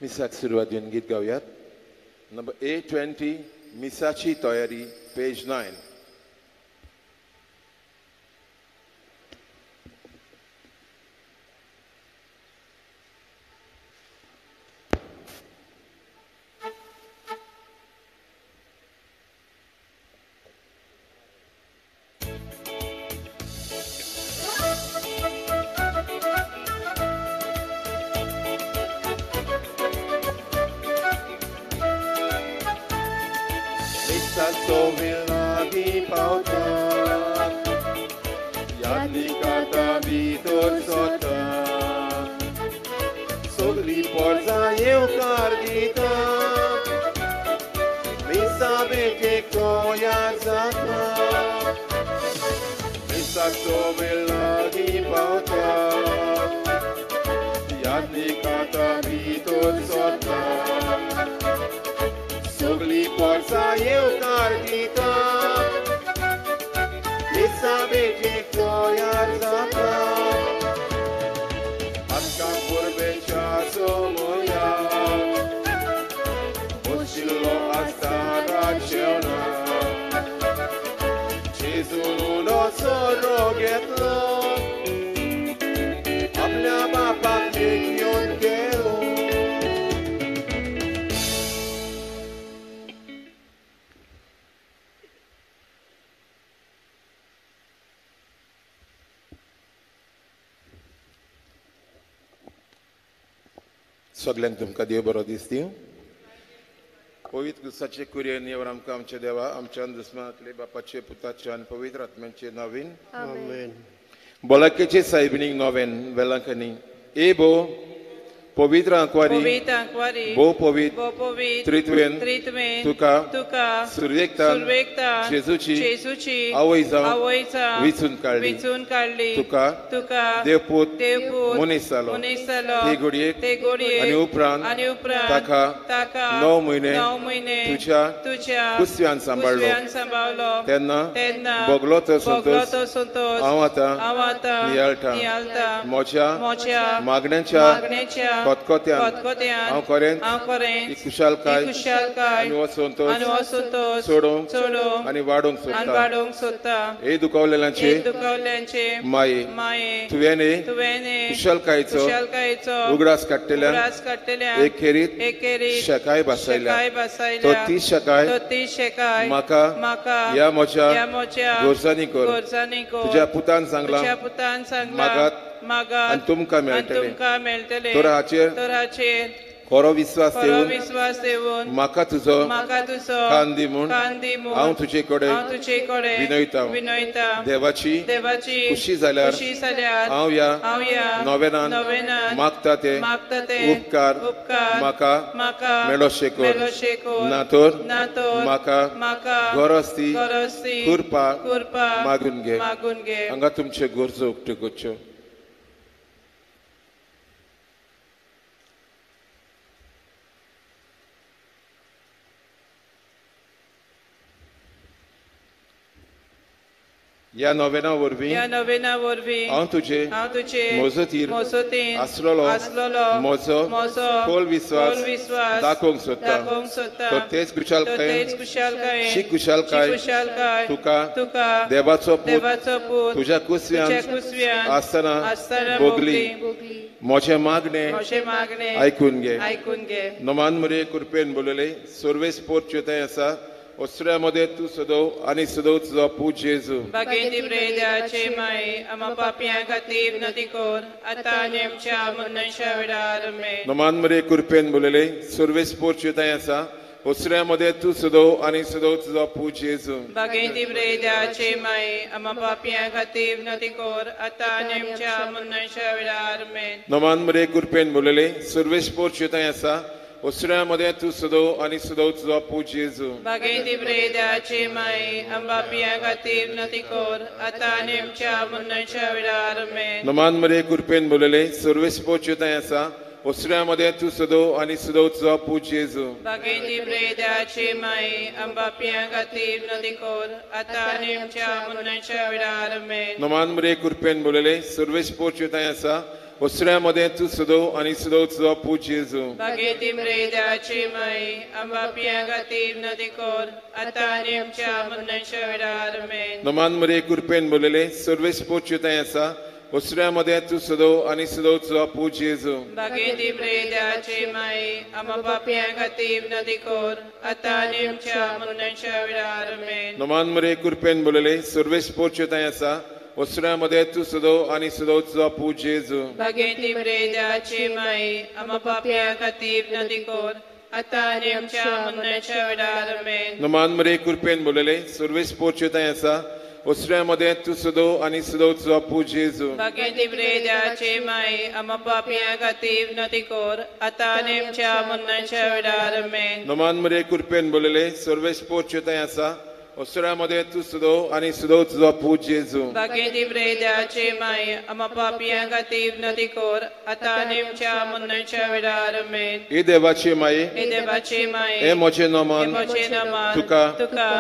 मिसाक सुरुवात देऊन गीत गाऊयात. नंबर 820 मिसाची तयारी पेज 9. सगळ्यांक तुमकां देव बरो दीस दिवं. पवित्र दिसाचे कुरियन येवर आमकां आमचे देवा आमच्या दुस्मानातले बापाचे पुताचे आनी पवित्र आत्म्याचे नावीन आमेन. बोलाकेचे सायबिनीक नोवेन वेलांकनी ए बो पवित्र आंकवारी भोव पवित्र त्रित्वेन तुका सुरवेकता जेजूची आवय जावन विचून काडली. तुका देवपूत मनीस जालो ते घडयेक आनी उपरांत ताका 9 म्हयने तुज्या कुस्त्यान सांबाळलो. तेन्ना भोगलो तो संतोष हांव आतां नियाळटा. म्हज्या मागण्यांच्या कोतकोत्यान हांव करेन खुशालकाय आनी हो संतोष सोडूंक आनी वाडोवंक सोदता. हे दुखावलेल्यांचे माये तुवें खुशालकायेचो उगडास काडटल्यान एक खेरीत शेकाय बसयल्या. तो ती शेकाय म्हाका ह्या म्हज्या गोरजांनी कर. तुज्या पुतान सांगलां मागात आनी तुमकां मेळटलें. तर हाचेर खरो विश्वास देऊन म्हाका तुजो कान दी म्हूण हांव तुजे कडेन विनयता. देवाची खुशी जाल्यार हांव ह्या नोवेनान मागता ते उपकार म्हाका मेळोशे कर. ना तर म्हाका गरज ती कृपा मागून घे. हांगा तुमचे गरजो उक्त्यो या नोवेना वरवीं हांव तुजे मोजतीर आसलोलो म्हजो खोल विश्वास दाखोवंक सोदता. तो तेच खुशालकायेन शी खुशालकाय तुका देवाचो पूत तुज्या कुस्व्यान आसतना भोगली. म्हजे मागणे आयकून घे. नमान मरे कृपेन बोलले सर्वेस पोर च्युताय आसा ओस्ट्रियामध्ये तू सदव आणि सदव तुझा पूज जेजू. बागेंदी प्रेदाचे माई आम्हा पापियां खातीर नदी कोर आता आनी आमच्या मरणाच्या वेळार आमेन. नमान मरे कृपेन बोलले सर्वेस पोर च्युताय आसा ओस्ट्रियामध्ये तू सदव आणि सदव तुझा पूज जेजू. बागेंदी प्रेदाचे माई आम्हा पापियां खातीर नदी कोर आता आनी आमच्या मरणाच्या वेळार आमेन. नमान मरे कृपेन बोलले सर्वेस पोर च्युताय आसा ओस्ट्रियामध्ये तू सदव आणि सदव तुझा पूज जेजू. बागेंदी प्रेदाचे माई आम्हा पापियां खातीर नदी कोर आता आनी आमच्या मरणाच्या वेळार आमेन. नमान मरे कृपेन बोलले सर्वेस पोर च्युताय आसा ओस्ट्रियामध्ये तू सदव आणि सदव तुझा पूज जेजू. बागेंदी प्रेदाचे माई आम्हा पापियां खातीर नदी कोर आता आनी आमच्या मरणाच्या वेळार आमेन. नमान मरे कृपेन बोलले सर्वेस पोर च्युताय आसा उसऱ्यामध्ये तू सदो आणि सदो तुझो पूज्य येजू Bagitim redaci mai, amba piagativ nadikor, atanim chamunan shavidar amen. नमान मरे कृपेन बोलले सर्वेस पोचताय असा उसऱ्यामध्ये तू सदो आणि सदो तुझो पूज्य येजू Bagitim redaci mai, amba piagativ nadikor, atanim chamunan shavidar amen. नमान मरे कृपेन बोलले सर्वेस पोचताय असा उसऱ्यामध्ये तू सदो आणि सदो तुझो पूज्य येजू Bagitim redaci mai, amba piagativ nadikor, atanim chamunan shavidar amen. नमान मरे कृपेन बोलले सर्वेस पोचताय असा उसऱ्यामध्ये तू सदो आणि सदो तुझो पूज्य येजू Bagitim redaci mai, amba piagativ nadikor, atanim chamunan shavidar amen. नमान मरे कृपेन बोलले सर्वेस पोचताय असा उसऱ्यामध्ये तू सदो आणि सदो तुझो पूज्य येजू Bagitim redaci mai, amba piagativ nadikor, atanim chamunan shavidar amen. हे देवाची माये Edevaci mai, हे मोचे नमान emochenaman, तुका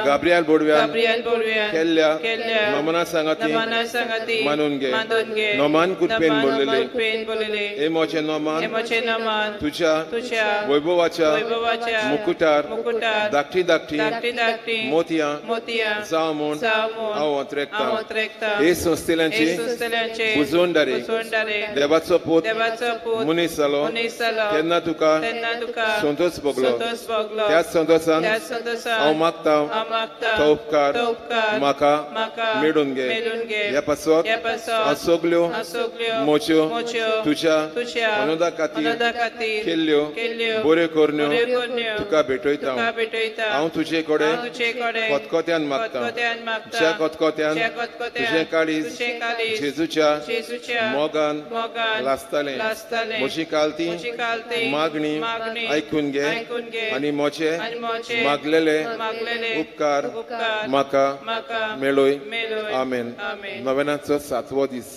गाब्रिएल बोडव्यान Gabriel Borvian, केल्ल्या Kelia, नमना सांगाती Namana Sangati, मानून घे Mandunge, नमान कृपेन बोलले Pen Bolele, हे मोचे नमान Emochenaman, तुझ्या Tucha, वैभवाच्या Vaibhavacha, मुकुटार Mukutar, धाकटी धाकटी Dakti, मोतिया Motia, जामून Salmon, हांव अंतरेकता Amotrekta, हे संस्थेल्यांची Esustelanche, बुजोंडारे Busondare, देवाचो पूत Devacho Put, मनीस जालो Munisalo, तेन्ना तुका Tennaduka, संतोष भोगलो Santos Boglo, त्याच संतोषान That's Santosan, हांव मागता Amakta, तो उपकार Topkar, म्हाका Maka, मेळून घे Melunge, ह्या पासत Yapasot, हांव सगल्यो Asoglio, मोच्यो Mocho, तुझ्या Tucha, अनुदा खातीर Anodakatir, केल्ल्यो Kelio, बऱ्यो करण्यो Borekonyo, तुका भेटयता Tuka Betoita, हांव तुजे कडेन Tuchekode, खतखत्यान मागता Kotkotean Makta, ज्या खतखत्यान Kotkotean, तुझें काळीज Tuche Kalis, जेजूच्या Jesucha, मोगान Mogan, लासतालें Lastale, म्हजी कालती Mochikalti, मागणी Magni, ऐकून घे ऐकून घे, आणि मोचे आणि मोचे मागलेले मागलेले उपकार उपकार म्हाका म्हाका मेळोय मेळोय. आमेन आमेन. नव्यानाचो 7वो दीस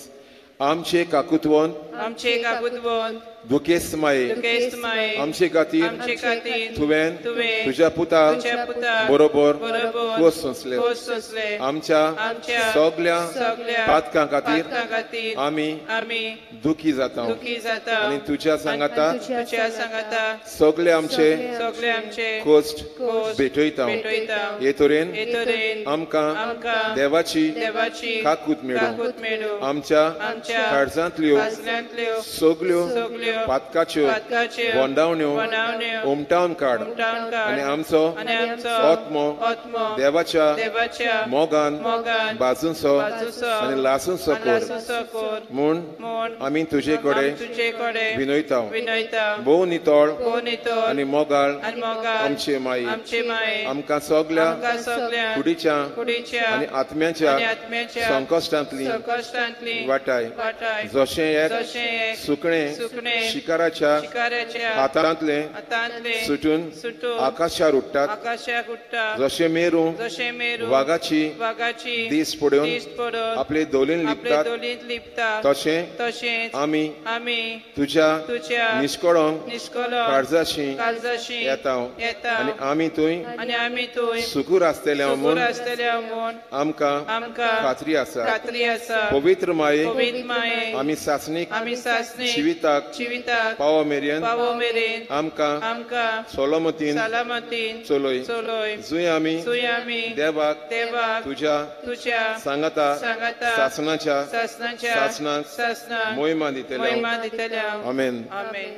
आमचे काकुतवोन आमचे काकुतवोन दुखेस्त माये दुखेस्त माये आमचे खातीर आमचे खातीर तुवें तुवें तुझ्या पुता तुझ्या पुताक बरोबर बरोबर खोस सोंसले खोस सोंसले. आमच्या आमच्या सगल्या सगल्या पातकां खातीर पातकां खातीर आमी आमी दुखी जाता दुखी जाता आणि तुझ्या सांगाता तुझ्या सांगाता सगळे आमचे सगळे आमचे कोस्ट खोस भेटयता भेटयता. हे तरेन हे तरेन आमकां आमकां देवाची देवाची काकूत मेळो काकूत मेळो. आमच्या आमच्या काळजांतल्यो कासल्यांतल्यो सगल्यो सगल्यो पातकाच्यो पातकाच्यो बोंडावण्यो बोंडावण्यो उमटावन काड उमटावन काड. आणि आमचो आणि आमचो आत्मो आत्मो देवाच्या देवाच्या मोगान मोगान बाजूंचो बाजूचो आणि लासूंचो आणि कर लासूंचो कर म्हूण म्हूण आमी तुजे कडेन तुजे कडेन विनयता विनयता. भोव नितळ कोणीतोर आणि मोगाळ आणि मोगान आमचे माई आमचे माये आमकां सगल्या आमकां सगळ्या कुडीच्या कुडीच्या आणि आत्म्याच्या आणि आत्म्याच्या संकश्टांतली संकश्टांतली वाटाय वाटाय. जशें एक जशें एक सुकणें सुकणें शिकाराच्या शिकाऱ्याच्या हातांतले हातांतले सुटून सुटून आकाशार उडटात आकाशाक उडटा. जशें मेरू जशें मेरू वागाची वागाची दीस पडून दीस पडून आपले दोलीन आपले लिपतात दोलींत लिपता. तशें तशेंच आमी आमी तुज्या तुझ्या निश्कळोंक निश्कलो काळजाशी काळजाशी येता येता. आणि आमी थंय आणि आमी थंय सुकूर आसतले म्हूण आसतल्या म्हूण आमकां आमकां खात्री आसा खात्री आसा. पवित्र माये पवित्र माये आमी सासणीक आमी सासणी जिविताक जिविताक पावो मेरेन पावो मेरेन आमकां आमकां सोलोमतीन सलामतीन चलोय चलोय. जंय आमी सुय आमी देवाक देवाक तुज्या तुझ्या सांगाता सांगाता शासनाच्या शासनाच्या शासनाक शासनाक मोहिमा दितले महिमा दितल्या. आमेन आमेन.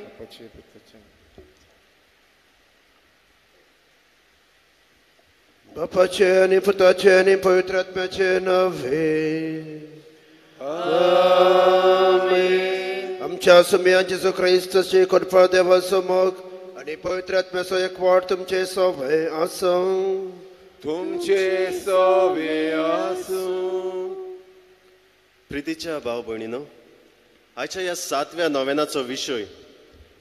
Bapaचे आणि पुताचे आणि पवित्र आत्म्याचे नव्हे आमच्या सुमया जेजू ख्रिस्ताची कृपा देवाचो मोग आणि पवित्र आत्म्याचो एकवाट तुमचे सवय आसूं. तुमचे सवे आसूं. प्रितीच्या भाव भयणीनो, आयच्या ह्या 7व्या नोवेनाचो विशय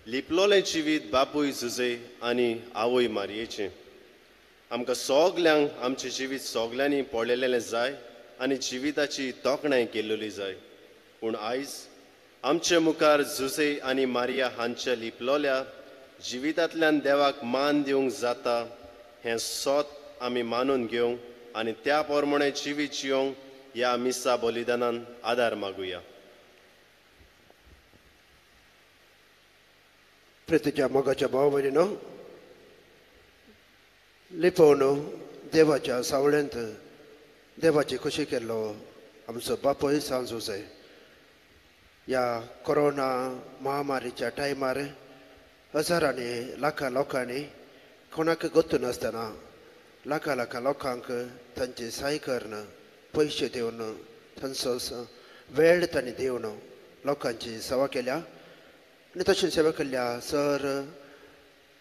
लिपलोलें जिवीत बापूय जुजे आनी आवय मारयेचें. आमकां सगल्यांक आमचें जिवीत सगल्यांनी पळयलेलें जाय आनी जिविताची तोखणाय केल्ली जाय. पूण आयज आमचे मुखार जुजे आनी मारिया हांच्या लिपलोल्या जिवितांतल्यान देवाक मान दिवंक जाता हें सोत आमी मानून घेवंक आनी त्या प्रमाणे जिवीत जियोंक ह्या मिसा बलिदानान आदार मागुया. प्रितीच्या मोगाच्या भाव भयणीनो, लिपोवन देवाच्या सावळेंत देवाची खुशी केल्लो आमचो बापूय सांज उजय. ह्या कोरोना महामारीच्या टायमार हजारांनी लाखां लोकांनी कोणाक गोत्तू नासतना लाखां लाखां लोकांक तांची सहाय करून पयशे दिवन तांचो वेळ तांणी दिवन लोकांची सेवा केल्या आनी तशी सेवा केल्या सर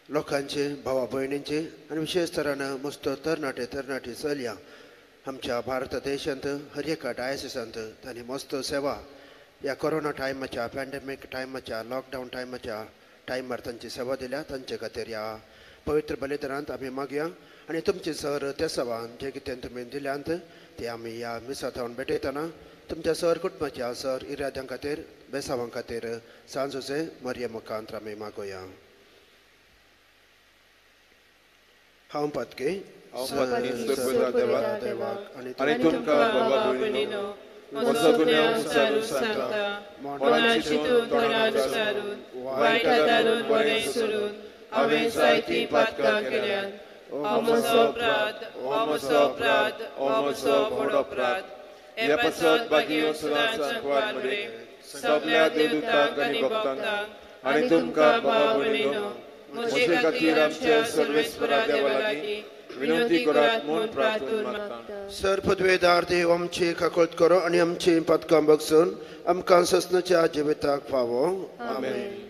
लोकांची भावा भयणींची आनी विशेश तरान मस्त तरणाटी चलया आमच्या भारत देशांत हर एका डायसिसांत तांणी मस्त सेवा ह्या कोरोना टायमाच्या पॅन्डेमीक टायमाच्या लॉकडावन टायमाच्या टायमार तांची सेवा दिल्या. तांचे खातीर ह्या पवित्र बलिदानांत आमी मागया आनी तुमची सर त्या सेवान जे कितें तुमी दिल्यांत ते आमी ह्या मिसांत हाडून भेटयतना तुमच्या सर कुटुंबाच्या सर इराद्यां खातीर बेसावां खातीर सांजुचे मरिया मुखांत आमी मागोया. हांव पातके आनी तुमकां बाबा भयणीनो मोसगुन्यांव सारू सांगता मोनाची चिंतून तोंडार सारून वायट आदारून बरें सोडून हांवें जायतीं पातकां केल्यात. हो म्हजो अपराध, हो म्हजो अपराध, हो म्हजो व्हड अपराध. हे पासत बागयो सदांच सांगवार बरे सगळ्या देवदूतांक आनी भक्तांक आनी तुमकां बाबा भयणीनो म्हजे खातीर आमच्या सर्वेस्परा देवा लागीं विनंती करात म्हूण प्रार्थून मागता. सर पदवेदार देव आमची काकूळट करो आनी आमची पदकां बगसून आमकां ससनाच्या जिविताक फावो. आमेन.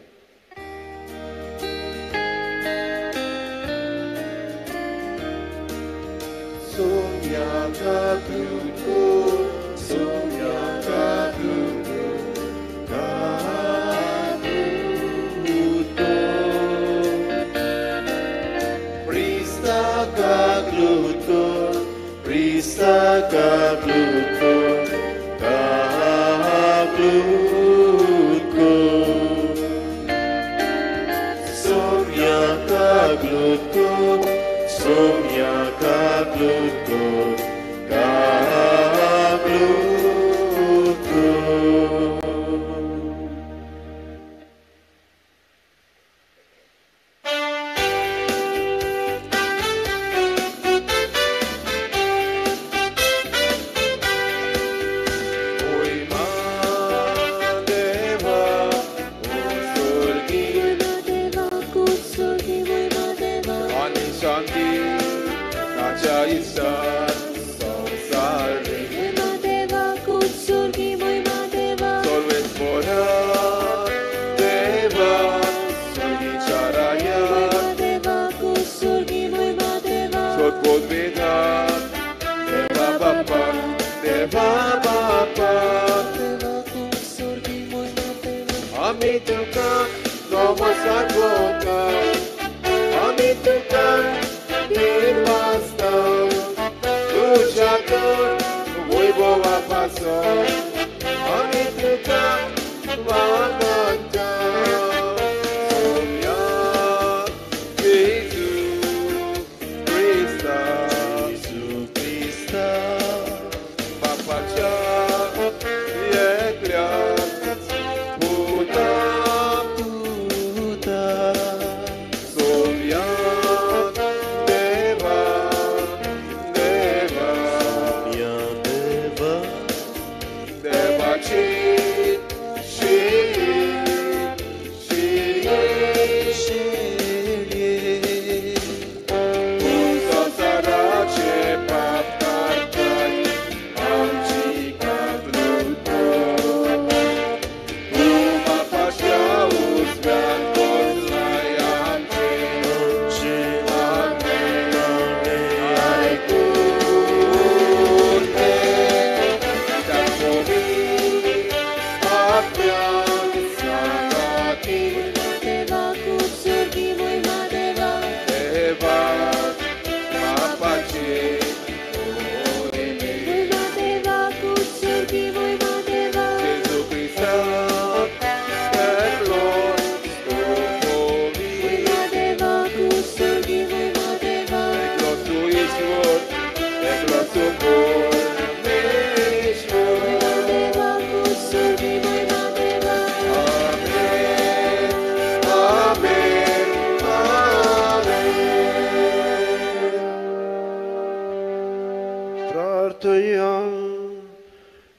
Puta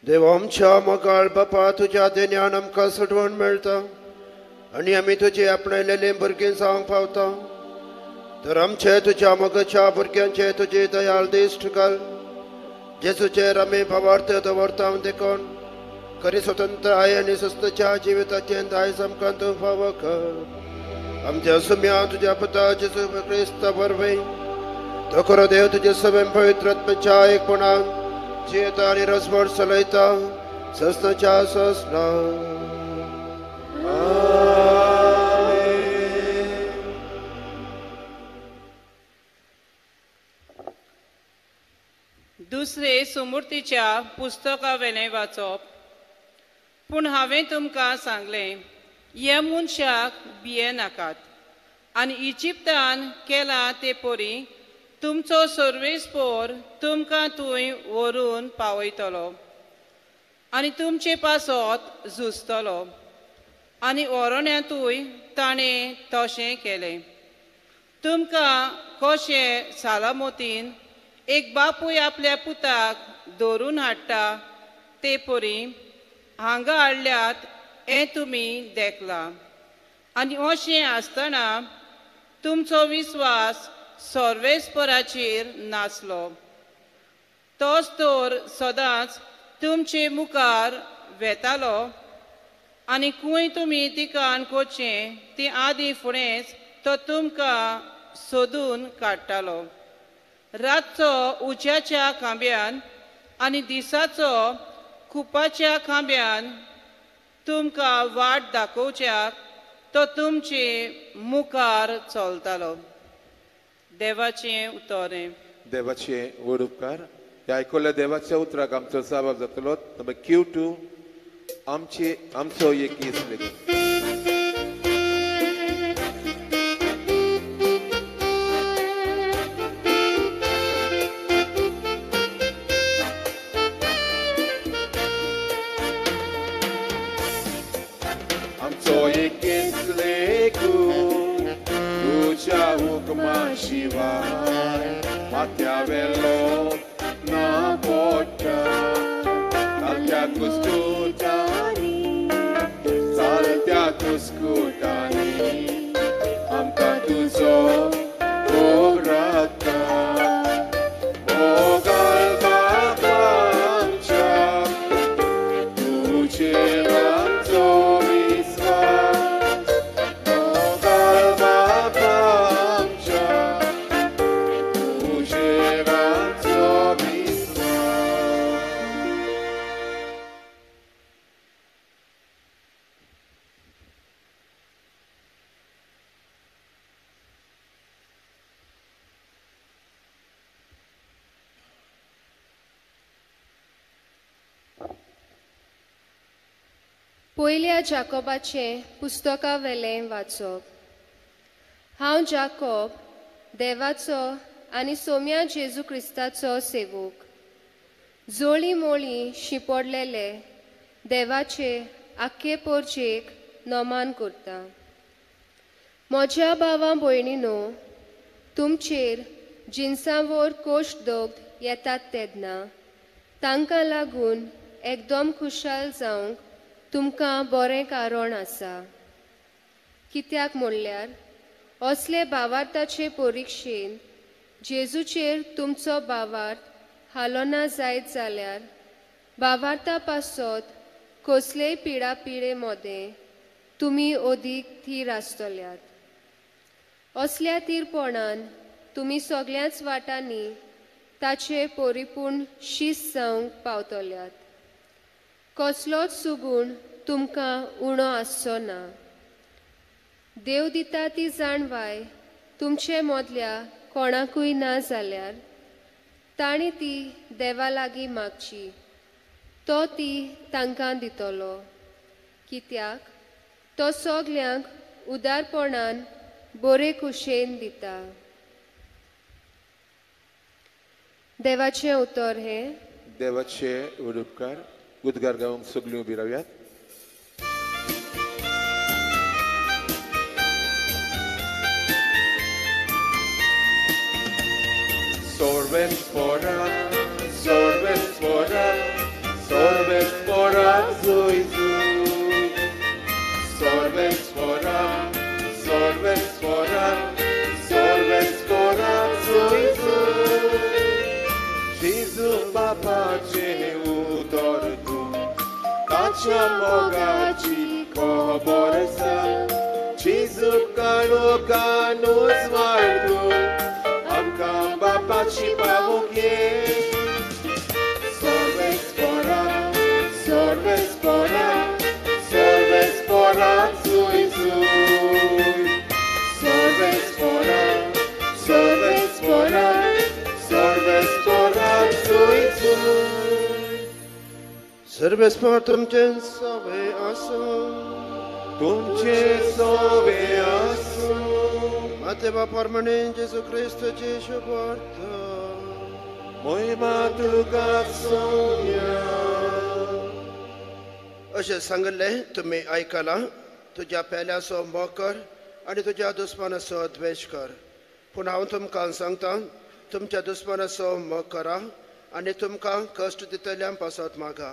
देवा आमच्या मोगाळ बापा तुझ्या देण्यान आमकां सडवण मेळटा आनी आमी तुजे आपणायलेले भुरगीं जावंक पावता तर आमचे तुज्या मोगाच्या भुरग्यांचे तुजे दयाळ दिश्ट घाल जेजूचेर आमी भावार्थ दवरता देखून खरी स्वतंत्राय आनी सुस्तच्या जिविताचे दायज आमकां तूं फावो कर आमच्या सुम्या तुज्या पुता जेजू क्रिस्त वरवीं तो खरो देव तुजे सवें पवित्र आत्म्याच्या एकपणान जियेता आनी रसभर चलयता सस्नाच्या सस्ना दुसरे सुमूर्तीच्या पुस्तका वेले वाचप पूण हांवें तुमकां सांगलें ह्या मनशाक भिये नाकात आनी इजिप्तान केला ते परी तुमचो सर्वेस्पोर तुमकां थंय व्हरून पावयतलो आनी तुमचे पासत झुजतलो आनी ओरोण्यांतूय ताणें तशें केलें तुमकां कशें सालामतीन एक बापूय आपल्या पुताक धरून हाडटा ते परी हांगा हाडल्यात हें तुमी देखला आनी अशें आसतना तुमचो विस्वास सर्वेस्पराचेर नासलो तोच तर सदांच तुमचे मुखार वेतालो आनी खंय तुमी तिकान कोचें ती आदी फुडेंच तो तुमकां सोदून काडटालो रातचो उज्याच्या खांब्यान आनी दिसाचो खुपाच्या खांब्यान तुमकां वाट दाखोवच्याक तो तुमचे मुखार चलतालो देवाचें उतोरें देवाचे व्हड उपकार ह्या आयकल्ल्या देवाच्या उतराक आमचो जबाब जातलो नंबर Q2 आमचो एक केस लेगीत शिवाय माथ्यावेलो ना पोटा चालत्या कुस्कुटांनी चालत्या कुस्कुटांनी आमकां तुजो भोग रावता मोगाळ बाबा आमच्या तुजेर आमचो विस्वास मोगाळ बाबा पयल्या जाकोबाचे पुस्तका वेलें वाचप हांव जाकोब देवाचो आनी सोम्या जेजू क्रिस्ताचो सेवक जोळी मोळी शिंपडलेले देवाचे आख्खे पोरचेक नमान करता म्हज्या भावां भयणीनो तुमचेर जिन्सांवर कोश्ट दोग येतात तेन्ना तांकां लागून एकदम खुशाल जावंक तुमकां बरें कारण आसा कित्याक म्हणल्यार असले भावार्थाचे परिक्षेन जेजूचेर तुमचो भावार्थ हालोना जायत जाल्यार भावार्था पासत कसलेय पिडापिडे मदें तुमी ओदीक थीर आसतल्यात असल्या थीरपणान तुमी सगळ्याच वाटांनी ताचे परिपूर्ण शिस्त जावंक पावतल्यात कसलोच सुगूण तुमकां उणो आसचो ना देव दिता ती जाणवाय तुमचे मदल्या कोणाकूय ना जाल्यार ताणी ती देवा लागीं मागची तो ती तांकां दितलो कित्याक तो सगल्यांक उदारपणान बरे खुशेन दिता देवाचें उतर हें देवाचे व्हड उपकार उद्गार गावंक सगळीं उबी रावयात Sorves fora, Sorves fora zui zui. Sorves fora, sorves fora, sorves fora zui zui. Jezu papacie udordu, tacia mogaci koborsa. Jezu kanu zmardu, amka papaci pavukie. Sorves fora, sorves fora, sorves fora zui zui. Sorves fora, sorves fora, sorves fora zui zui. Serves partum gens sove asum. Tumce sove asum. Mateva parmanen Jesu Christo Jesu porta. Moi matuka sonia. अशें सांगले तुम्ही ऐकाला तुझ्या पेल्याचो मोकर आनी तुझ्या दुस्मानाचो द्वेश कर पूण हांव तुमकां सांगता तुमच्या दुस्मानाचो मोग करा आनी तुमकां कश्ट दितल्यां पासत मागा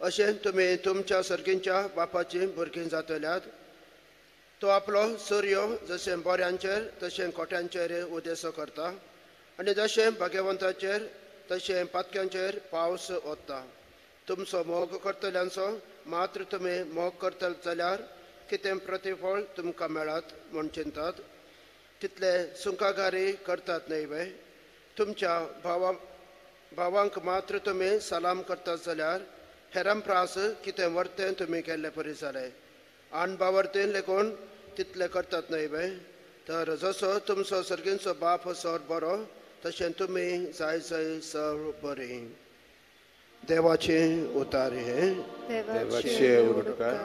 अशें तुमी तुमच्या सर्गींच्या बापाची भुरगीं जातल्यात तो आपलो सूर्य जशें बऱ्यांचेर तशें खोट्यांचेर उदेसो करता आनी जशें भाग्यवंताचेर तशें पातक्यांचेर पावस ओतता तुमचो मोग करतल्यांचो मात्र तुमी मोग करतले जाल्यार कितें प्रतिफळ तुमकां मेळत म्हूण चिंतात तितले सुंकागारी करतात न्हय वे तुमच्या भावांक मात्र तुमी सलाम करतात जाल्यार हेरां प्रास कितें वर्तें तुमी केल्ले परी जालें आन बावर्तेन लेगून तितले करतात न्हय वे तर जसो तुमचो सर्गींचो बाप सर बरो तशें तुमी जाय सर बरीं देवाचे उतारे हे देवाचे उरकार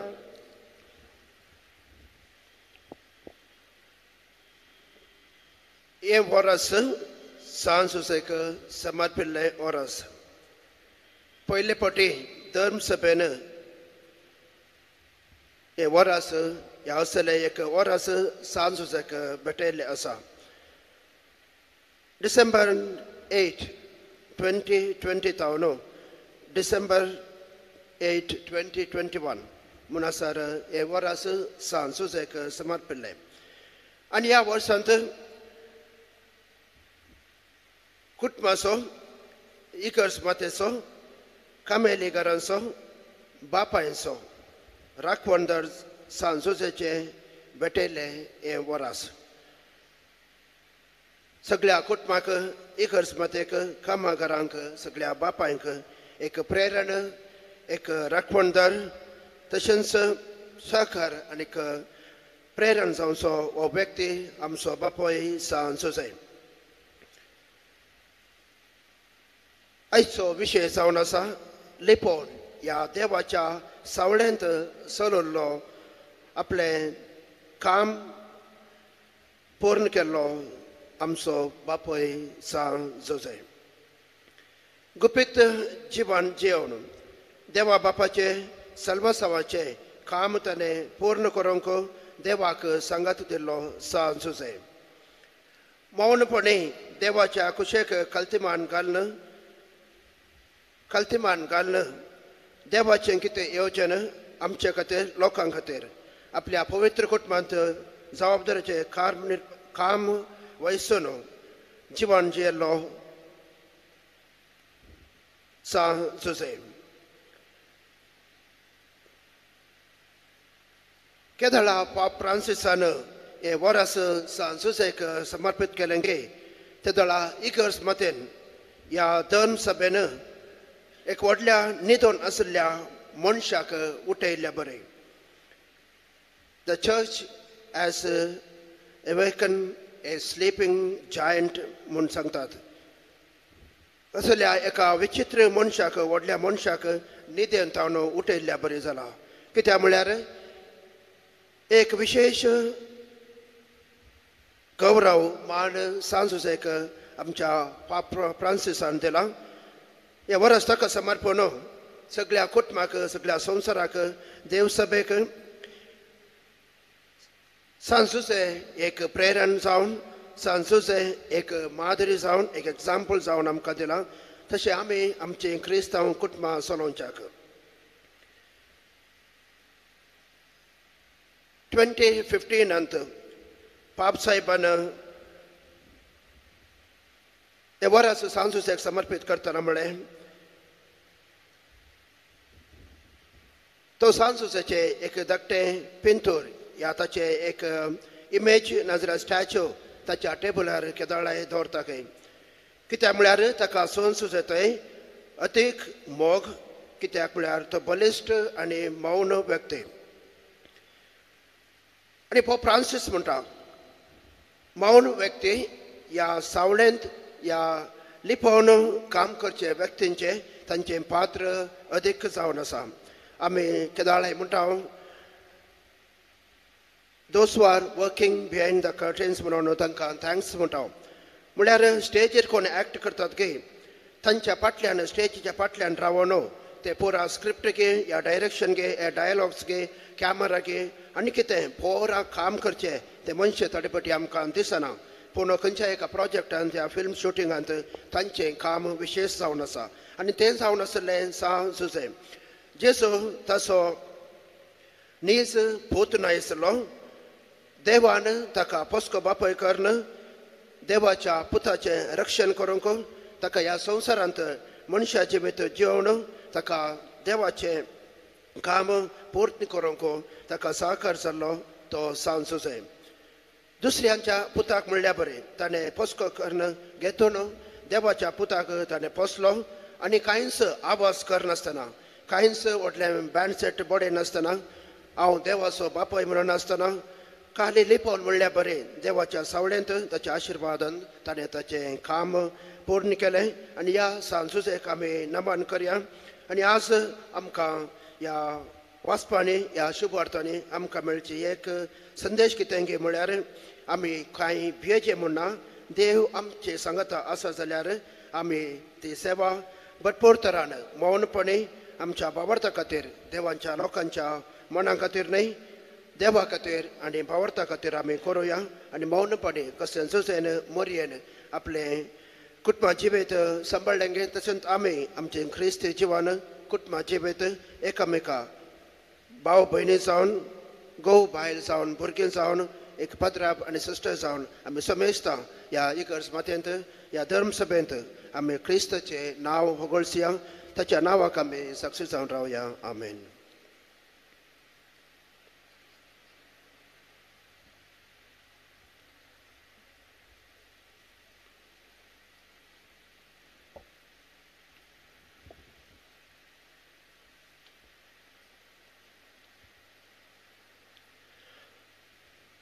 हे वरस सांजुसेक समर्पिल्ले वरस पयले फावटी धर्मसभेन हे वरस ह्या एक वरस सांजुसेक भेटयल्ले आसा डिसेंबर 8 2020 ताव न्हू December 8, 2021 म्हणसर हे वरस सांजुसेक समर्पिल्ले आनी ह्या वर्सांत कुटुंबाचो इकर्स मातेचो कामेलीगारांचो बापायचो राखवणदार सांजुसेचे भेटयले हे वरस सगळ्या कुटुंबाक इकर्स मातेक कामगारांक सगळ्या बापायंक एक प्रेरण एक राखवणदार तशेंच सहकार आनी प्रेरण जावचो हो व्यक्ती आमचो बापोय सांजुसे आयचो विशय जावन आसा लिपोवन ह्या देवाच्या सावळेंत चलुल्लो आपले काम पूर्ण केल्लो आमचो बापोय सांजुसे गुपीत जिवन जिवन देवा बापाचे सल्वसावाचे काम ताणें पूर्ण करूंक देवाक सांगात दिल्लो सांजुसे मौनपणी देवाच्या कुशेक कल्तिमान घालन देवाचें कितें येवचें आमचे खातीर लोकां खातीर आपल्या पवित्र कुटुंबांत जबाबदारीचे काम वयसून जिवन जियेल्लो सांजुसे केदळा पाप फ्रांसिसान हे वरस सांजुसेक समर्पित केलें गे तेदळा इगर्स मतेन ह्या धर्म सभेन एक व्हडल्या न्हिदोन आशिल्ल्या मनशाक उठयल्ल्या बरें the church as awaken a sleeping giant म्हूण सांगतात असल्या एका विचित्र मनशाक व्हडल्या मनशाक न्हिदेन तावन उठयल्ल्या बरें जाला कित्याक म्हळ्यार एक विशेष गौरव मान सांजुसेक आमच्या पाप फ्रांसिसान दिला हे वरस ताका समर्पण सगळ्या कुटुंबाक सगळ्या संवसाराक देवसभेक सांजुसे एक प्रेरण जावन सांजुसे एक मादरी जावन एक एग्जाम्पल जावन आमकां दिला तशें आमी आमचे क्रिस्तांव कुटुंबां चलोवच्याक 2015 पाप साहेबान हे वर्स सांजुसेक समर्पित करतना म्हळें तो सांजुसेचे एक धाकटें पिंतूर या ताचे एक इमेज नाजाल्यार स्टॅच्यू ताच्या टेबलार केदाळे दवरता कित्याक म्हळ्यार ताका सांजुसे थंय अतीक मोग कित्याक म्हळ्यार तो बलिश्ट आनी मौन व्यक्ती आनी पोप फ्रांसीस म्हणटा मौन व्यक्ती ह्या सावळेंत ह्या लिपोवन काम करचे व्यक्तींचे तांचें पात्र अदीक जावन आसा आमी केदाळे म्हणटा those are working behind the curtains म्हणून तांकां थँक्स म्हणटा म्हळ्यार स्टेजीर कोण एक्ट करतात गे तांच्या फाटल्यान स्टेजीच्या फाटल्यान रावन ते पुरा स्क्रिप्ट घे या डायरेक्शन घे या डायलॉग्स घे कॅमेरा घे आनी कितें पोरा काम करचें ते मनशां थोडे फावटी आमकां दिसना पूण खंयच्या एका प्रोजेक्टांत या फिल्म शुटिंगांत तांचें काम विशेश जावन आसा आनी तें जावन आसलें सांजुसे जेसो तसो नीज पूत नासलो देवान ताका पोस्को बापय करन देवाच्या पुताचें रक्षण करूंक ताका ह्या संवसारांत मनशा जिवीत जिवन ताका देवाचें काम पूर्ण करूंक ताका सहकार जाल्लो तो सांजुसे दुसऱ्यांच्या पुताक म्हणल्या बरें ताणें पोस्को कर्ण घेतून देवाच्या पुताक ताणें पोसलो आनी कांयच आवाज करनासतना कांयच व्हडलें बँड सेट बडे नासतना हांव देवाचो बापय म्हणून आसतना खाली लिपोवन म्हणल्या बरें देवाच्या सावळेंत ताच्या आशिर्वादान ताणें ताचें काम पूर्ण केलें आनी ह्या सांजुसेक आमी नमन करया आनी आज आमकां ह्या वाचपांनी ह्या शुभार्थांनी आमकां मेळची एक संदेश कितें गे म्हळ्यार आमी कांय भियेचें म्हणना देव आमचे सांगता आसा जाल्यार आमी ती सेवा भरपूर तरान मौनपणी आमच्या भावार्था खातीर देवांच्या लोकांच्या मना खातीर न्हय देवा खातीर आनी भावार्था खातीर आमी करुया आनी मौनपणी कशें झुजेन मोरयेन आपलें कुटुंबा जिवीत सांबाळलें गे तशेंच आमी आमचें ख्रिस्ती जिवन कुटुंबा जिवीत एकामेका भाव भयणी जावन घोव बायल जावन भुरगीं जावन एक पत्राप आनी सिस्टर जावन आमी समेस्तां ह्या इगर्ज मातयेंत ह्या धर्मसभेंत आमी क्रिस्ताचें नांव होगळसिया ताच्या नांवाक आमी साक्षी जावन रावया आमेन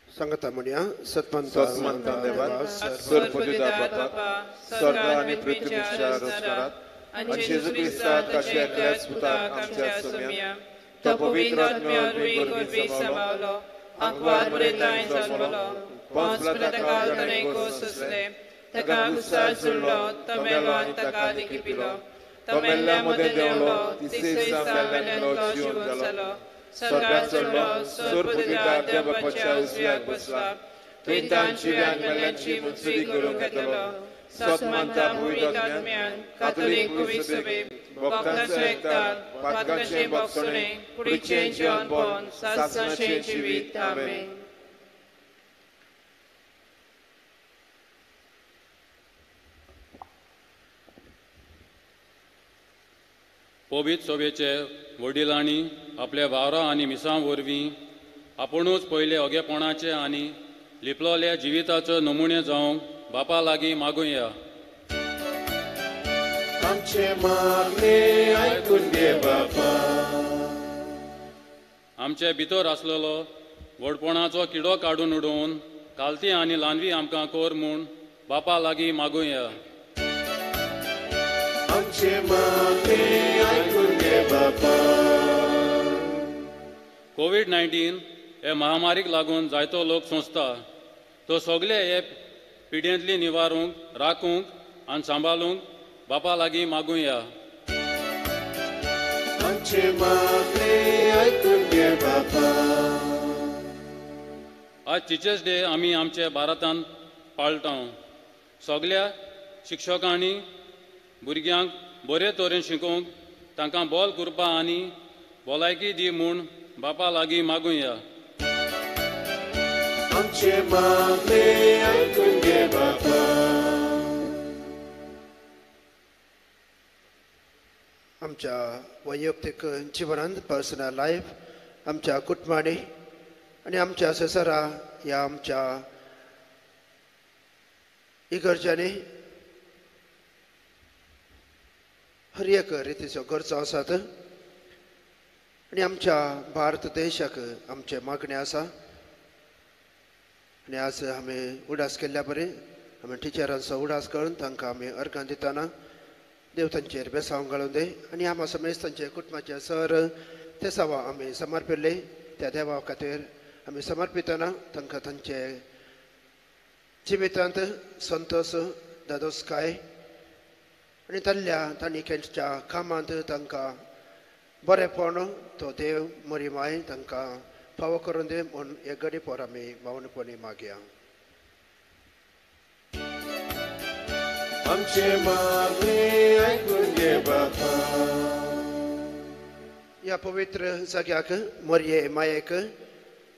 संगता म्हणया सत्मंता देवा सर्वपदिता बापा स्वर्ग आनी पृथ्वीच्या रचनात आनी जेजू क्रिस्तांत कशें एकल्याच पुताक आमच्या सोम्या तो पवित्र आत्म्यान वेगोरवी सांबाळलो आंकवार बरयताय जल्मलो पोंच पिलाताका तणें कोस असले ताका गुसाळ जुळलो तो मेलो आनी ताका लिखिपिलो तो मेल्ल्या मदें देंवलो तिसरे दिसा मेल्ल्यांतलो जिवंत जालो स्वर्गात चडलो सर्वपदिता देवाच्या उजव्याक बसला थंय तांची व्यान मेल्ल्यांची मुत्सुदी करूंक येतलो सत्मानता पवित्र आत्म्यान कातोलीक पवित्र सभे भक्तांचो एकतार पातकांचें भोगसणें कुडीचें जेवणपण सासणाचें जिवीत आमेन पवित्र सभेचे वडिलांनी आपल्या वावरां आनी मिसां वरवीं आपुणूच पयले ओगेपणाचे आनी लिपलोल्या जिविताचो नमुणे जावंक बापा लागीं मागुया आमचे मागणे आयकून घे बापा आमचे भितर आसलेलो व्हडपणाचो किडो काडून उडोवन कालती आनी ल्हानवी आमकां कोर म्हूण बापा लागीं मागुया आमचे मागणे आयकून घे बापा कोविड-19 हे महामारीक लागून जायतो लोक सोंसता तो सगळे हे पिड्यांतली निवारूंक राखूंक आनी सांबाळूंक बापा लागीं मागुया आमचे मागणे आयकून घे बापा आज टिचर्स डे आमी आमच्या भारतांत पाळटाव सगळ्या शिक्षकांनी भुरग्यांक बरे तरेन शिकोवंक तांकां बॉल करपा आनी भलायकी दी म्हूण बापा लागीं मागुया. आमचे मागणे ऐकून घे बापा. आमच्या वैयक्तीक जिवनांत पर्सनल लायफ आमच्या कुटुंबांनी आनी आमच्या सेसरा ह्या आमच्या इगर्जांनी हर एक रितीच्यो गरजो आसात आनी आमच्या भारत देशाक आमचे मागणे आसा. आनी आज आमी उडास केल्ल्या बरें आमी टिचरांचो उडास करून तांकां आमी अर्गां दितना देव तांचेर बेसांव घालून दी आनी आमी समेज तांचे कुटुंबाचे सर ते सवा आमी समर्पिल्ले त्या देवा खातीर आमी समर्पितना तांकां तांचे जिवितांत संतोष दादोसकाय आनी तांणी केल्ल्या कामांत तांकां बरेपण तो देव मोरी माय तांकां फावो करून दी म्हूण एक घडी पोर आमी भावनपणी मागया. आमचे मागणे ऐकून घे बापा. ह्या पवित्र जाग्याक मोरये मायेक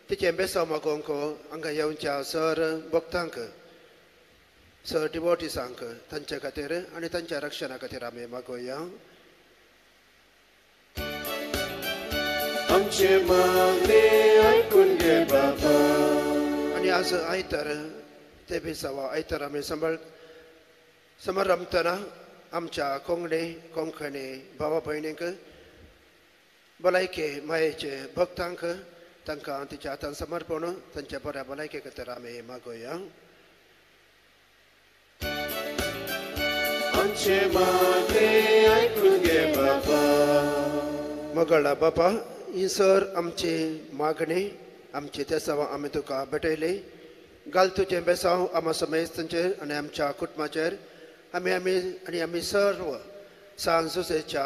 तिचे बेसांव मागोवंक हांगा येवच्या सर भक्तांक सर डिवोटिसांक तांचे खातीर आनी तांच्या रक्षणा खातीर आमी मागोया. आमचे मागणे ऐकून घे बापा. आनी आज आयतार ते बेसांव आयतार आमी समर रमतना आमच्या कोंकणी कोंकणी भावा भयणींक भलायके मायेचे भक्तांक तांकां तिच्या हातान समर्पण तांच्या बऱ्या भलायके खातीर आमी मागोया. आमचे मागणे ऐकून घे बापा. मगळा बापा ही सर आमची मागणी आमची ते सवा आमी तुका भेटयली. घाल तुजें बेसांव आमा समेज तांचेर आनी आमच्या कुटुंबाचेर आमी सर्व सांजुसेच्या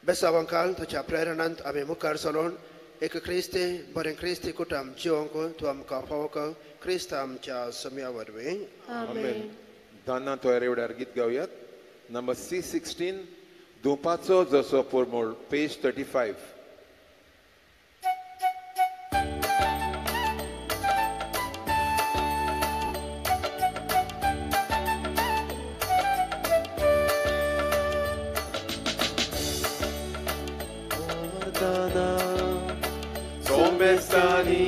बेसांवांक तुज्या प्रेरणांत आमी मुखार चलोवन एक क्रिस्ती बरें क्रिस्ती कुटुंब जिवंक तूं आमकां फावो कर. क्रिस्त आमच्या सम्या वरवीं आमेन. दाना तोयरेवड्यार गीत गावयात. नंबर C16 धुपाचो जसो पोरमोळ page 35. Sombestani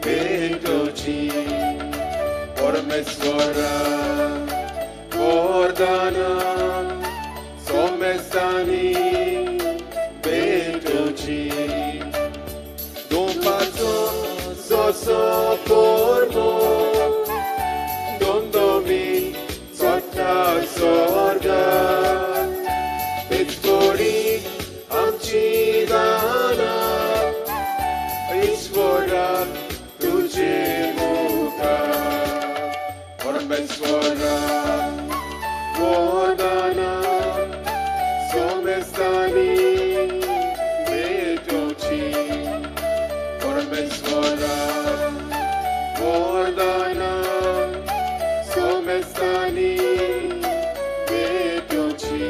Betoci Ormesvara Ordana Sombestani Betoci Dumpato Soso Pormo Dondomi Sotta Sorga Pettori Amcidana Isvora Tuji Muka Ormesvora Vodana Somestani Betoci Ormesvora Vodana Somestani Betoci.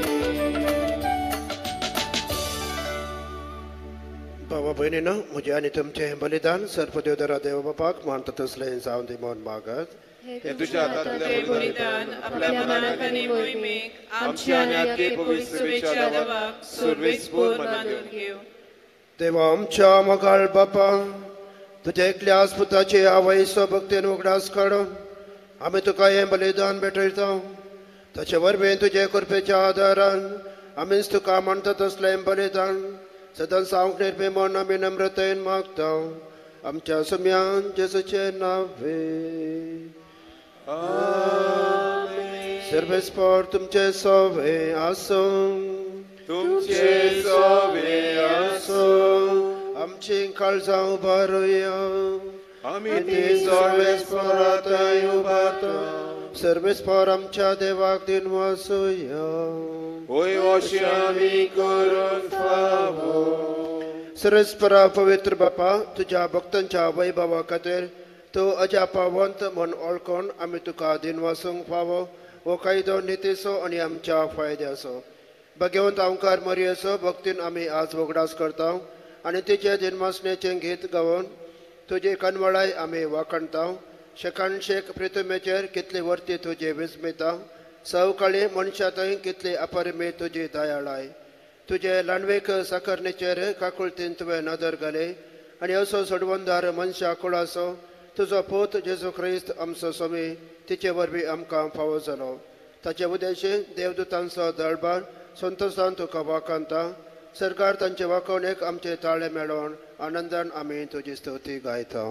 भावा भयणीनो म्हजें आनी तुमचें बलिदान सर्पदेवदरा देव बापाक मानता तसलें जावन दी म्हूण मागत. हे तुज्या हातांतलें बलिदान आपल्या मनाक आनी मोहिमेक आमची आनी आख्खे पवित्र शुभेच्छा देवाक सर्वेस्पूर बांदून घेव. देवा आमच्या मोगाळ बापा तुज्या एकल्या पुताची आवयचो भक्तीन उगडास काडून आमी तुका हें बलिदान भेटयता. ताचे वरवीं तुजे कृपेच्या आदारान आमीच तुका मानता तसलें बलिदान सदां सांगूंक निर्भय म्हूण आमी नम्रतेन मागता. आमच्या सुम्यान जेसूचे नांवे. सर्वेस्पर तुमचे सोवे आसूं. तुमचे सोवे आसूं. आमची काळजां उबारुया. आमी ती सर्वेस्परांतय उबारता. सर्वेस्पर आमच्या देवाक दिन वासुया. ओय अशी आमी करून फावो. सर्वेस्परा पवित्र बापा तुज्या भक्तांच्या वैभवा खातीर तूं अजापावंत म्हूण ओळखून आमी तुका दिन वासूंक फावो हो कायदो नितीचो आनी आमच्या फायद्याचो. भगवंत आमकां मरी असो भक्तीन आमी आज वगडास करता आनी तिचे जन्मासनेचें गीत गावन तुजी कनवळाय आमी वाखणता. शेकाणशेक प्रितमेचेर कितली वर्ती तुजी विस्मिता. सवकाळी मनशांतय कितली अपरिमी तुजी दयाळाय. तुजे ल्हानवेक साकरणेचेर काकुळतीन तुवें नदर घाले आनी असो सोडवंदार मनशा कुळासो तुजो पूत जेजू ख्रिस्त आमचो स्वामी तिचे वरवीं आमकां फावो जालो. ताचे उद्देशी देवदूतांचो दळबार संतोशान तुका वाखाणता. सरकार तांचे वाखवणेक आमचे ताळे मेळोवन आनंदान आमी तुजी स्तुती गायता.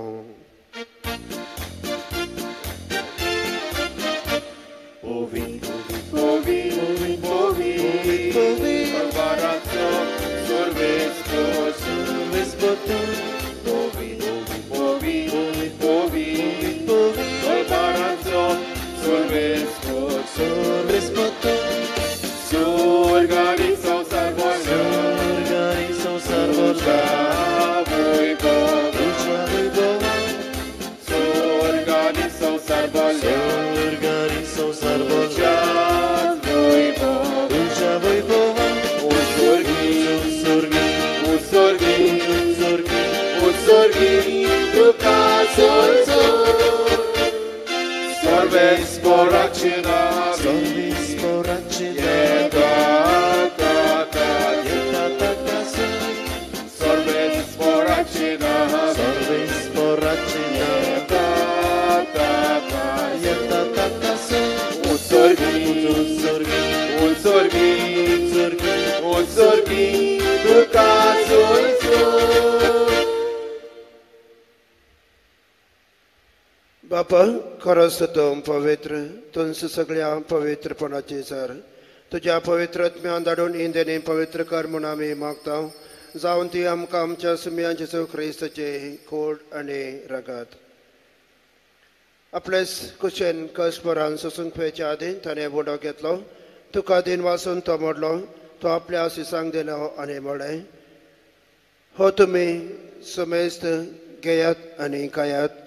बापा खरोच तूं पवित्र तुंच सगळ्या पवित्रपणाची सर. तुज्या पवित्र आत्म्यान धाडून इंदेनी पवित्र कर म्हूण आमी मागता. जावन ती आमकां आमच्या सुमयान जेजू ख्रिस्ताचे खोड आनी रगत आपलेच कुशेन कश्परान सोसूंक पेच्या आदीं ताणें बुडो घेतलो. तुका दिन वाचून तो मोडलो. तो आपल्या आशिसांक दिलो आनी म्हळें, हो तुमी सुमेस्त घेयात आनी खायात.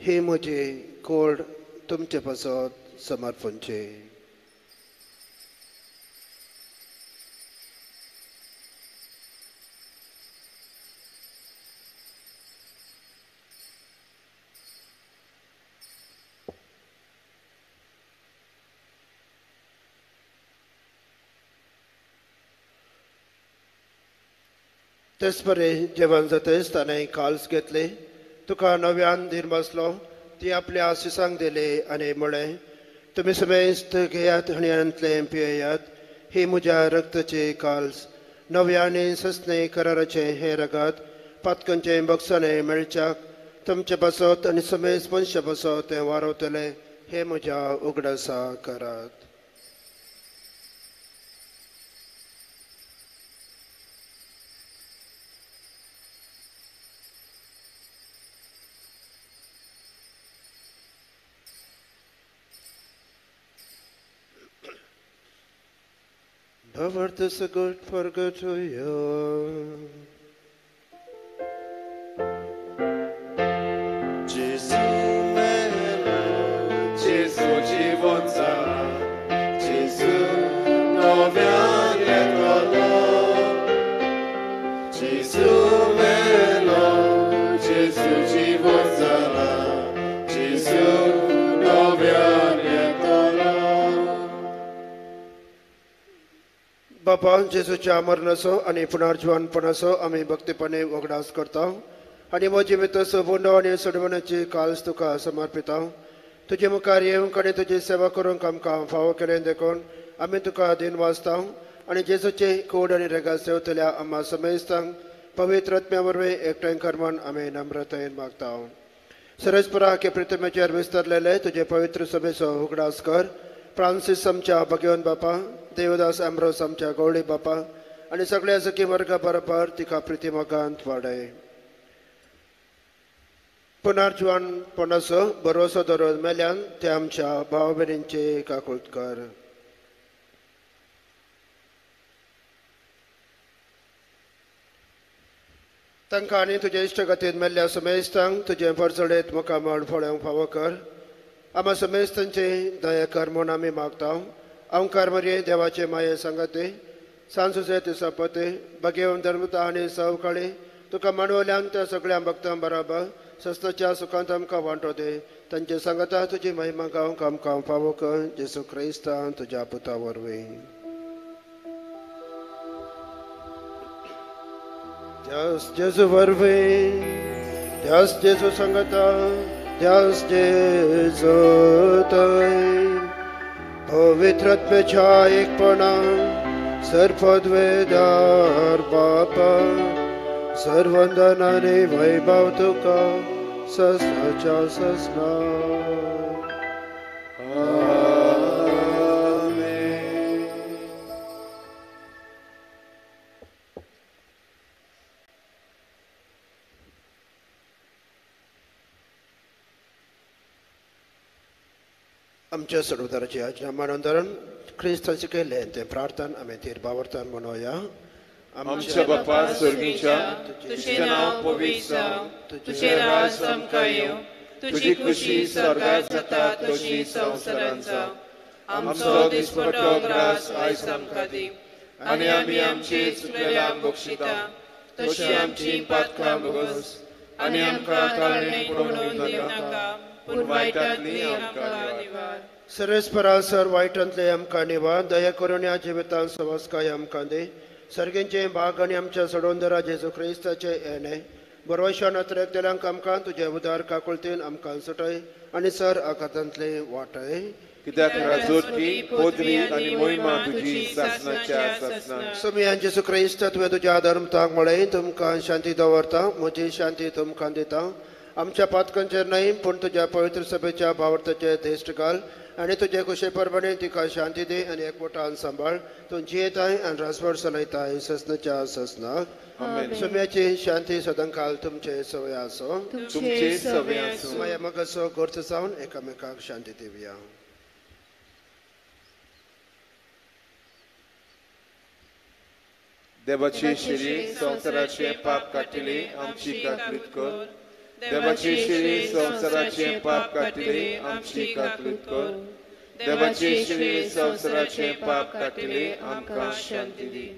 ही म्हजी खोड तुमचे पासत समर्पणची. तेच बरे जेवण जातच ताणें काल्स घेतले. तुका नव्यान दीन बसलो. ती आपल्या आशिसांक दिली आनी म्हळें, तुमी समेस्त घेयात आनी अंतले पियेयात. ही म्हज्या रक्ताची काल्स नव्याने सस्ने कराराचे हे रगत पातकांचे बक्षाने मेळच्याक तुमचे बसत आनी समेस्त मनशा बसत ते वारवतले. हे म्हज्या उगडासा करात. The word is a good for good to you. Jezu melo, Jezu żywota, Jezu nowianie kolo. Jezu melo, Jezu żywota, Jezu nowianie kolo. बापा जेजूच्या मरणाचो आनी पुनर्जीवनपणाचो आमी भक्तीपणे वगडास करता आनी म्हजी भितर बोंडो आनी सोडवण्याची काल्स तुका समर्पिता. तुजे मुखार येवंक आनी तुजी सेवा करूंक आमकां फावो केलें देखून आमी तुका दिन वाचता आनी जेजूचे खोड आनी रेगा सेवतल्या आम्हा समेस्तांक पवित्र आत्म्या वरवीं एकठांय कर म्हूण आमी नम्रतायेन मागता. सरस्परा के प्रितमेचेर विस्तारलेले तुजे पवित्र सभेचो उगडास कर. फ्रांसीस आमच्या भगवंत बापा, देवदास एम्ब्रोस आमच्या गवळी बापा आनी सगळ्या सखी वर्गा बरोबर तिका प्रितिमोगांत वाडय. पुनर्जीवनपणाचो भरोसो धरून मेल्यान ते आमच्या भाव भयणींचे काकूट कर. तांकां आनी तुजे इश्टगतीन मेल्ल्या समेस्तांक तुजे परचडेत मुखामळ फळोवंक फावो कर. आम्हा समेस्तांचे दया कर म्हणून आमी मागता. ओंकार मरिये देवाचे माये सांगते सांजुसे ते सपते भगेवन धर्मता आनी सवकाळी तुका मानवल्यांक त्या सगळ्या भक्तां बरोबर सस्ताच्या सुखांत आमकां वांटो दे. तांचे सांगता तुजी महिमा गावंक आमकां फावो कर. जेसू क्रिस्तान तुज्या पुता वरवीं. जेसू वरवीं त्यास जेसू सांगता त्यास जेसू थंय पवित्रत्वेच्या एकपणान सर्वद्वेदार बापा सर्वंदन आनी वैभव तुका सस्नाच्या सस्ना. आमच्या सर्वदाराची आज्ञा मानून धरून ख्रिस्ताचे केले ते प्रार्थना आम्ही तीर्भावर्तन म्हणूया. आमच्या बापा स्वर्गीच्या तुझे नाव पवित्र जावं, तुझे राज आमकां येवं, तुझी खुशी स्वर्गात जाता तशी संवसारांत जावं. आमचो दिसपट्टो ग्रास आयज आमकां दी आनी आमी आमची चुकलेल्यांक बक्षिता तशी आमची पातकां बगस आनी आमकां ताळणेंत पडून दिवं नाका पूण वायटांतली आमकां निवार. सर्वेस्परा सर वायटांतले आमकां निवार. दया करून या जिवितांत सवस्काय आमकां दे. सर्गेंचे भाग आनी आमच्या सोडोंदरा जेजू क्रिस्ताचे येणे बरोवशा नत्रेकतेल्यांक आमकां तुजे उदार काकुळतेन आमकां सुटय आनी सर आकातांतले वाटय. कित्याक राजोटी पोदरी आनी मोहिमा तुजी सासनाच्या सासना. सुमयान जेजू क्रिस्त तुवें तुज्या धर्मताक म्हळें तुमकां शांती दवरता म्हजी शांती तुमकां दिता. आमच्या पातकांचेर न्हय पूण तुज्या पवित्र सभेच्या भावर्थाचे दिश्ट घाल आनी तुजे कुशे परमणे तिका शांती दे आनी एकवटान सांबाळ. तूं जियेताय आनी रासभर चलयताय ससनाच्या ससना. सुम्याची शांती सदांकाल तुमचे सवय आसो. तुमचे सवय आसो. माया मगसो गोर्त जावन एकामेकाक शांती दिवया. देवाची शिरी संवसाराचे पाप काटिले आमची काकलीत कर. देवाची शिरी संवसाराचे पाप काटिले आमची काकलीत कर. देवाची शिरी संवसाराचे पाप काटिले आमकां शांती दी.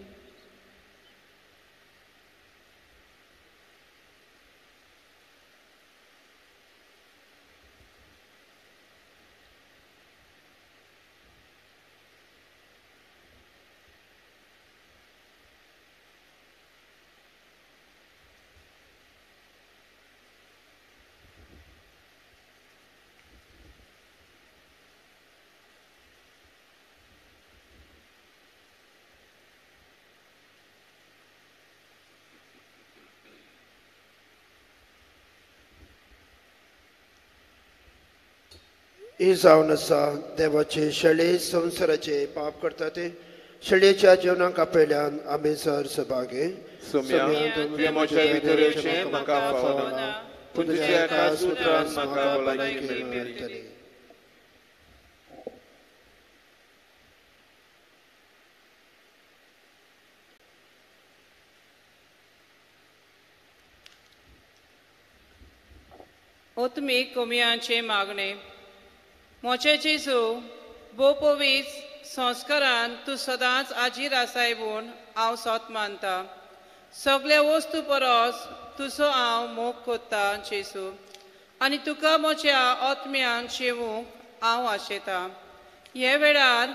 ही जावन आसा देवाचे शेळे संवसाराचे पाप करता ते शेळयेच्या जिवनाक आपयल्यान आमी सर सभागे. तुमच्या म्हज्या भितर येवचें म्हाका फावना पूण तुज्या एका सुत्रान म्हाका भलायकी मेळटली. ओतमीक कोमयांचे मागणे. मोचे जेजू बो पवीस संस्कारान तूं सदांच आजीर आसाय म्हूण हांव सोत मानता. सगळे वस्तू परस तुजो हांव मोग कोत्ता जेजू आनी तुका म्हज्या आत्म्यान शेवूंक हांव आशेता. हे वेळार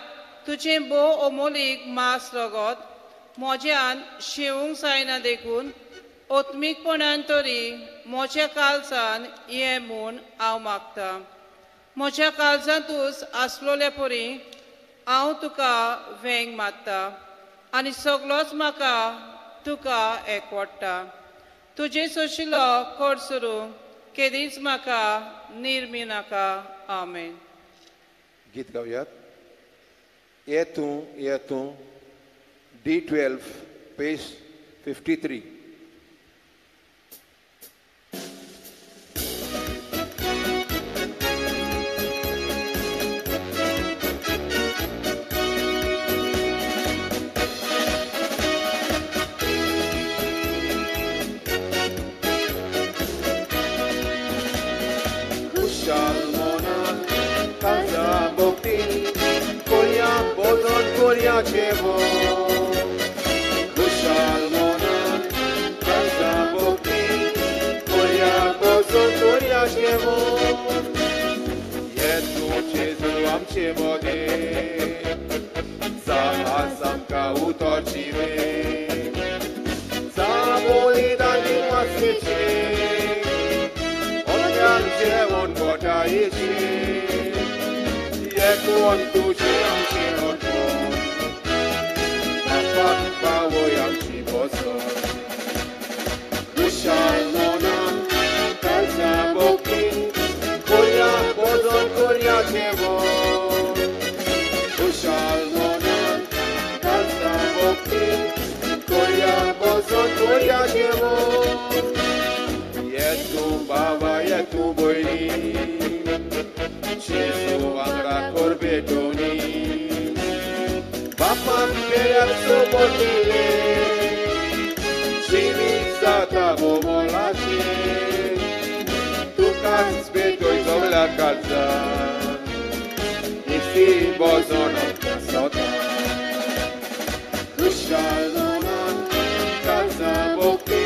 तुजें बो अमोलीक मास रगत म्हज्यान शेवूंक जायना देखून ओत्मीकपणान तरी म्हज्या काळजान ये म्हूण हांव मागता. म्हज्या काळजांतूच आसलोले परी हांव तुका वेंग मारता आनी सगळोच म्हाका तुका एकवडटा. तुजे सोशिल्लो कोड सुरू केदीच म्हाका निर्मी नाका. आमेन. गीत गावयात. ये तूं D12 पेज 53. Shalom. जेवण खुशाल मनान काळजा भोगती कोरया बसून कोरया जेवण येतू जेजू आमचे मोदें साहस आमकां उतोरची वे साबोलिदानी मासेचे ओल्यान जेवण पोटायेचे येकून तुझे आमचे ओटोन बापाक पावय आमची बसोन खुशाल मनान काळजा भोगती कोरया बसून कोरया जेवण खुशाल मनान काळजा भोगती कोरया बसून कोरया जेवण येतू बाबा येतू भयणी जेजू वांगडा कोर भेटोनी बापाक पेल्यार सोबत दिले जिवीत जाता मोलाचे तुकाच भेटोय सगळ्या काळजान इसी बसोन आमकां सोता खुशाल मनान काळजा भोगती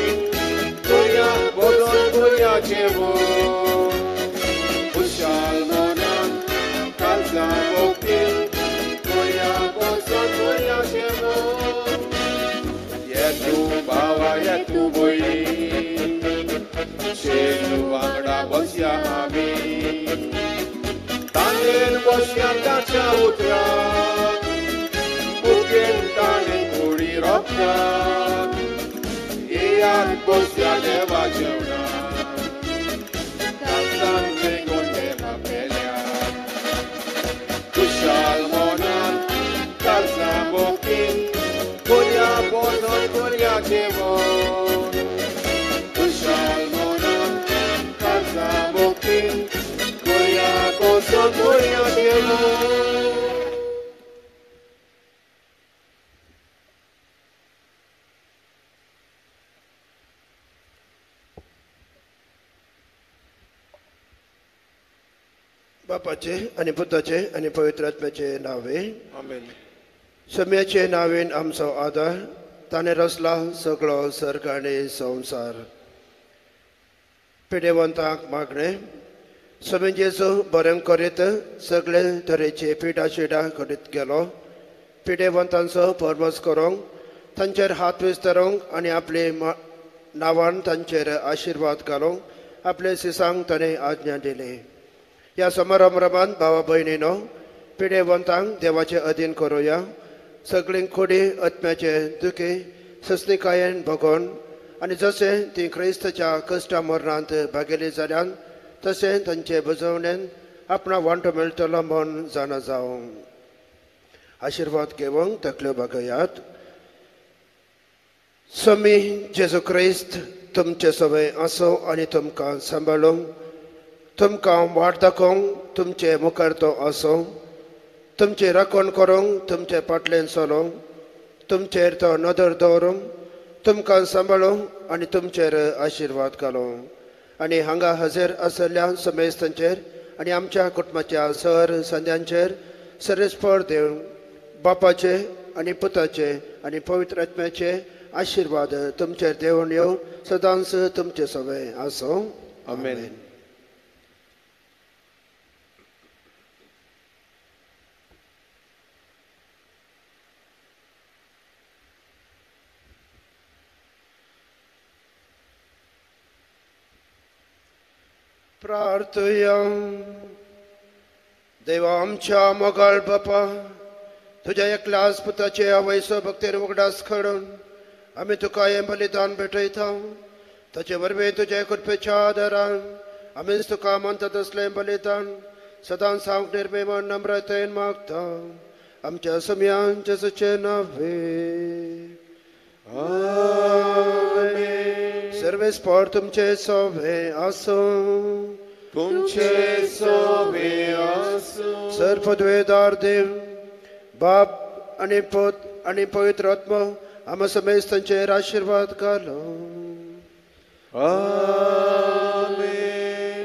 कोरया बसून कोरया जेवण खुशाल मनान काळजा भोगती कोरया बसून कोरया जेवण येतू बावा येतू भयणी जेजू वांगडा बसया आमी तांडेन बसया ताच्या उतराक बुकेन ताणेन कुडी रोखतात येयात बसया देवा जेवणाक काळजान वेगून देवा पेल्यार खुशाल मनान काळजा भोगती कोरया बसून कोरया जेवण खुशाल मनान काळजा भोगती कोरया बसून कोरया जेवण बापाचे आणि पुताचे आणि पवित्र आत्म्याचे नावे आमेन सम्याचे नावेन आमचो आदार ताणे रचला सगळो सर्ग आनी संवसार पिडेवंतांक मागणे समी जेजू बरें करीत सगळे तरेचे पिडा शिडा करीत गेलो पिडेवंतांचो परमस करूंक तांचेर हात विस्तारूंक आनी आपले नांवान तांचेर आशिर्वाद घालूंक आपले सिसांक ताणें आज्ञा दिली ह्या समारंभांत भावा भयणीनो पिडेवंतांक देवाचे अधीन करुया सगळींक खोडी आत्म्याचे दुखे सस्तिकायेन भोगोन आनी जशें ती क्रिस्ताच्या कश्टा मरणांत भागेली जाल्यान तशें तांचे बुजवणेन आपणा वांटो मेळटलो म्हूण जाणा जावं आशिर्वाद घेवंक तकल्यो बागयात समी जेजू क्रिस्त तुमचे सवय आसूं आनी तुमकां सांबाळूंक तुमकां वाट दाखोवंक तुमचे मुखार तो आसूं तुमची राखण करूंक तुमचे फाटल्यान चलोवंक तुमचेर तो नदर दवरूंक तुमकां सांबाळूंक आनी तुमचेर आशिर्वाद घालूंक आनी हांगा हजर आसलेल्या समेस्तांचेर आनी आमच्या कुटुंबाच्या सर संद्यांचेर सरेस्पर देव बापाचे आनी पुताचे आनी पवित्र आत्म्याचे आशिर्वाद तुमचेर देवून येवं सदांच तुमचे सवय आसूं आमेन प्रार्थया देवा आमच्या मोगाळ बापा तुझ्या एकल्याच पुताचे आवयसो भक्तेर उगडास घडून आमी तुका हें बलिदान भेटयता ताचे वरवीं तुजे कृपेच्या आदारान आमीच तुका मानतात असलें बलिदान सदांच सांग निर्मेमन नम्रतेन मागता आमच्या सम्यान जेजूचे नावे सर्वेस्पर तुमचे सोवे आसूं तुमचे सोवे आसूं सर्वपदवेदार देव बाप आनी पुत आनी पवित्र आत्मा आम्हा समेत तांचेर आशिर्वाद घालो आमेन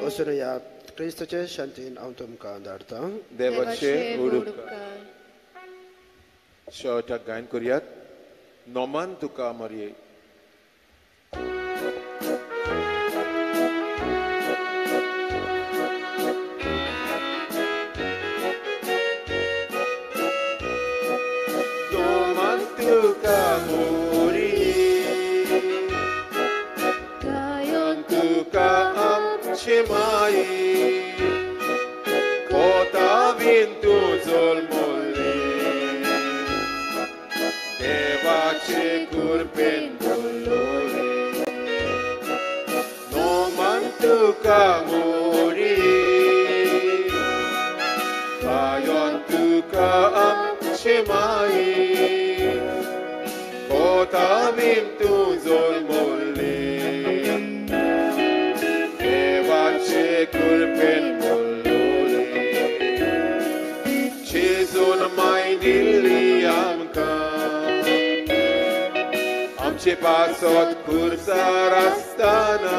वचून या क्रिस्ताचे शांतीन हांव तुमकां धाडटां देवाचे उडूपकार शेवटाक गायन करुयात नोमान तुका मरिये. नोमान तुका मरिये गायन तुका आमचे माये कोता विंतू जोल्मोले देवाचे कृपेन बोलोले नोमान तुका मरिये गायन तुका आमचे माये कोता विंतू जोल्मोले देवाचे कृपेन बोलोले जेजून माय दिल्ली आमकां आमचे पासत खुर्सार आसतना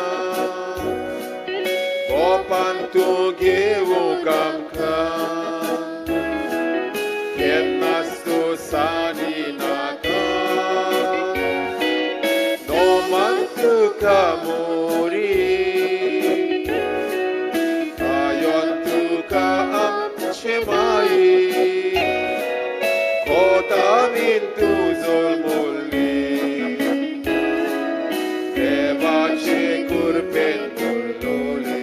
गोपान तूं घेवूंक आमकां केन्नाच तूं साडिनाका नोमान तुका मरिये गायन तुका आमचे माये कोता विंतू जोल्मोले देवाचे कृपेन बोलोले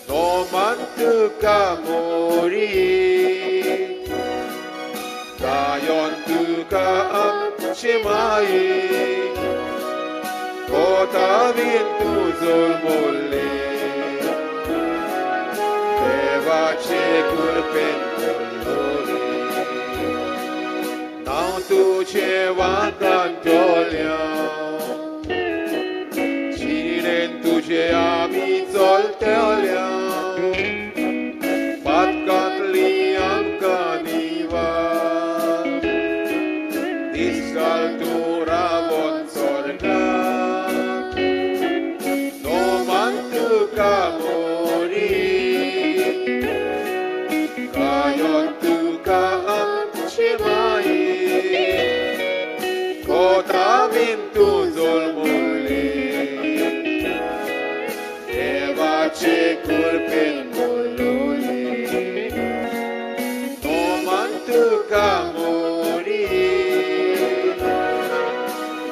नोमान तुका मरिये गायन तुका आमचे माये कोता विंतू जोल्मोले देवाचे कृपेन बोलोले नाव तुझे वांगान दोल्या चिरेन तुझे आमी चलतल्या पातकांतली आमकां निवा दिसकाल तूं रावोन स्वर्गाक नोमान तुका मरिये गायन तुका आमचे माये कोता विंतू जोल्मोले देवाचे कृपेन बोलोले नोमान तुका मरिये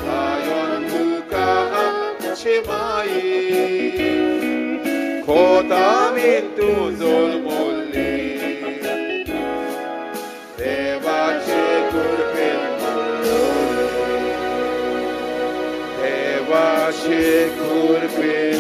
गायन तुका आमचे माये कोता विंतू जोल्मोले देवाचे कृपेन बोलोले देवाचे कृपेन